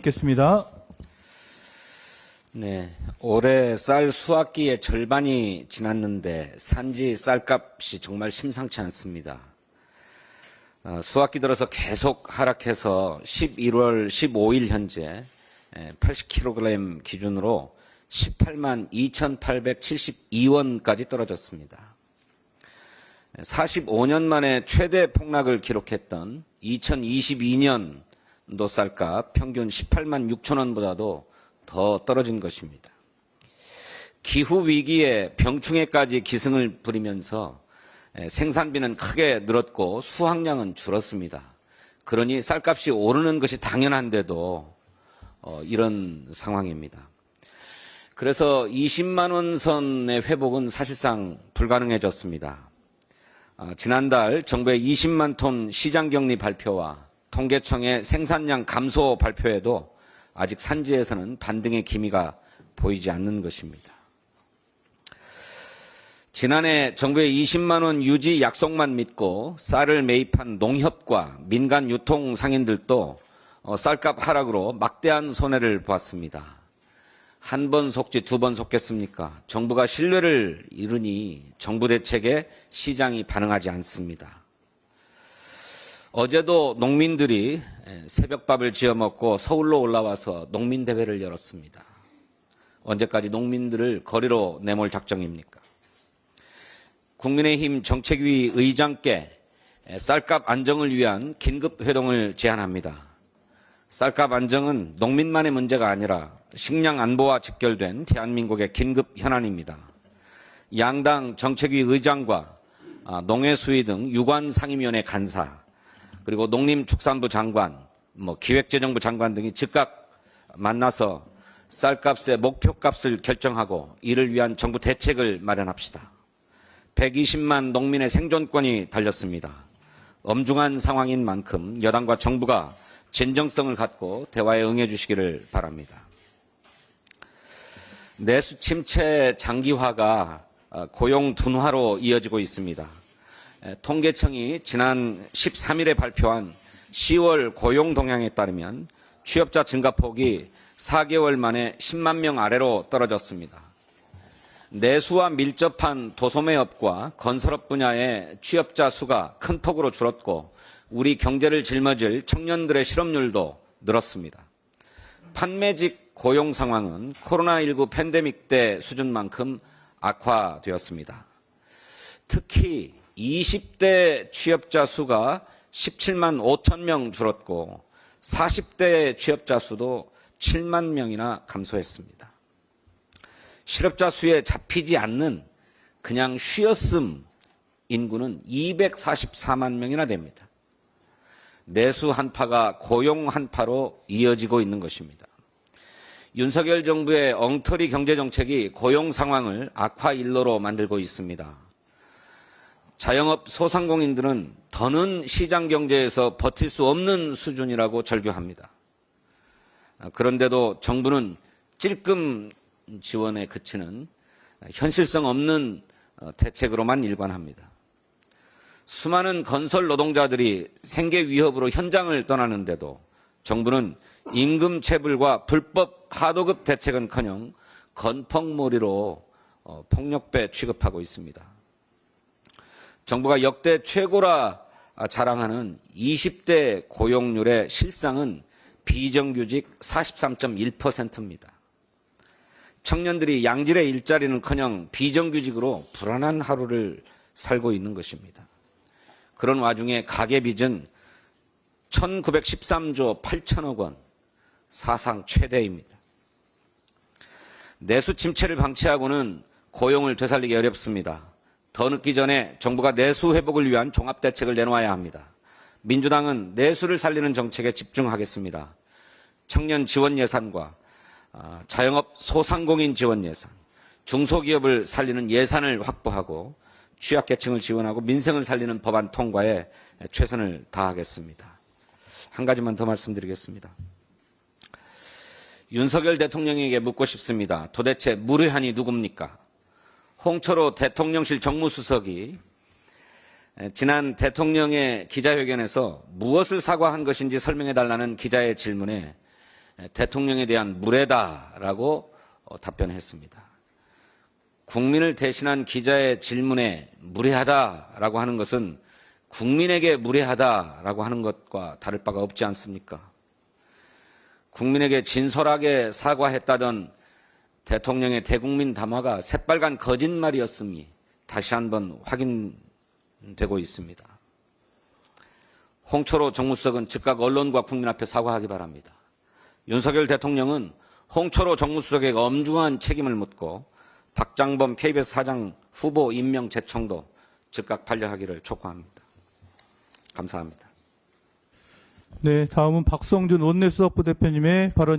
겠습니다. 네, 올해 쌀 수확기의 절반이 지났는데 산지 쌀값이 정말 심상치 않습니다. 수확기 들어서 계속 하락해서 11월 15일 현재 80kg 기준으로 18만 2,872원까지 떨어졌습니다. 45년 만에 최대 폭락을 기록했던 2022년 도 쌀값 평균 18만 6천 원보다도 더 떨어진 것입니다. 기후 위기에 병충해까지 기승을 부리면서 생산비는 크게 늘었고 수확량은 줄었습니다. 그러니 쌀값이 오르는 것이 당연한데도 이런 상황입니다. 그래서 20만 원 선의 회복은 사실상 불가능해졌습니다. 지난달 정부의 20만 톤 시장격리 발표와 통계청의 생산량 감소 발표에도 아직 산지에서는 반등의 기미가 보이지 않는 것입니다. 지난해 정부의 20만 원 유지 약속만 믿고 쌀을 매입한 농협과 민간 유통 상인들도 쌀값 하락으로 막대한 손해를 보았습니다. 한 번 속지 두 번 속겠습니까? 정부가 신뢰를 잃으니 정부 대책에 시장이 반응하지 않습니다. 어제도 농민들이 새벽밥을 지어 먹고 서울로 올라와서 농민대회를 열었습니다. 언제까지 농민들을 거리로 내몰 작정입니까? 국민의힘 정책위 의장께 쌀값 안정을 위한 긴급회동을 제안합니다. 쌀값 안정은 농민만의 문제가 아니라 식량 안보와 직결된 대한민국의 긴급 현안입니다. 양당 정책위 의장과 농해수위 등 유관상임위원회 간사 그리고 농림축산부 장관, 기획재정부 장관 등이 즉각 만나서 쌀값의 목표값을 결정하고 이를 위한 정부 대책을 마련합시다. 120만 농민의 생존권이 달렸습니다. 엄중한 상황인 만큼 여당과 정부가 진정성을 갖고 대화에 응해 주시기를 바랍니다. 내수 침체 장기화가 고용 둔화로 이어지고 있습니다. 통계청이 지난 13일에 발표한 10월 고용 동향에 따르면 취업자 증가폭이 4개월 만에 10만 명 아래로 떨어졌습니다. 내수와 밀접한 도소매업과 건설업 분야의 취업자 수가 큰 폭으로 줄었고 우리 경제를 짊어질 청년들의 실업률도 늘었습니다. 판매직 고용 상황은 코로나19 팬데믹 때 수준만큼 악화되었습니다. 특히 20대 취업자 수가 17만 5천 명 줄었고 40대 취업자 수도 7만 명이나 감소했습니다. 실업자 수에 잡히지 않는 그냥 쉬었음 인구는 244만 명이나 됩니다. 내수 한파가 고용 한파로 이어지고 있는 것입니다. 윤석열 정부의 엉터리 경제정책이 고용 상황을 악화 일로로 만들고 있습니다. 자영업 소상공인들은 더는 시장 경제에서 버틸 수 없는 수준이라고 절규합니다. 그런데도 정부는 찔끔 지원에 그치는 현실성 없는 대책으로만 일관합니다. 수많은 건설 노동자들이 생계 위협으로 현장을 떠나는데도 정부는 임금 체불과 불법 하도급 대책은커녕 건펑몰이로 폭력배 취급하고 있습니다. 정부가 역대 최고라 자랑하는 20대 고용률의 실상은 비정규직 43.1%입니다. 청년들이 양질의 일자리는커녕 비정규직으로 불안한 하루를 살고 있는 것입니다. 그런 와중에 가계빚은 1913조 8천억 원, 사상 최대입니다. 내수 침체를 방치하고는 고용을 되살리기 어렵습니다. 더 늦기 전에 정부가 내수 회복을 위한 종합대책을 내놓아야 합니다. 민주당은 내수를 살리는 정책에 집중하겠습니다. 청년 지원 예산과 자영업 소상공인 지원 예산, 중소기업을 살리는 예산을 확보하고 취약계층을 지원하고 민생을 살리는 법안 통과에 최선을 다하겠습니다. 한 가지만 더 말씀드리겠습니다. 윤석열 대통령에게 묻고 싶습니다. 도대체 무례한이 누굽니까? 홍철호 대통령실 정무수석이 지난 대통령의 기자회견에서 무엇을 사과한 것인지 설명해달라는 기자의 질문에 대통령에 대한 무례다라고 답변했습니다. 국민을 대신한 기자의 질문에 무례하다라고 하는 것은 국민에게 무례하다라고 하는 것과 다를 바가 없지 않습니까? 국민에게 진솔하게 사과했다던 대통령의 대국민 담화가 새빨간 거짓말이었음이 다시 한번 확인되고 있습니다. 홍철호 정무수석은 즉각 언론과 국민 앞에 사과하기 바랍니다. 윤석열 대통령은 홍철호 정무수석에게 엄중한 책임을 묻고 박장범 KBS 사장 후보 임명 재청도 즉각 반려하기를 촉구합니다. 감사합니다. 네, 다음은 박성준 원내수석부 대표님의 발언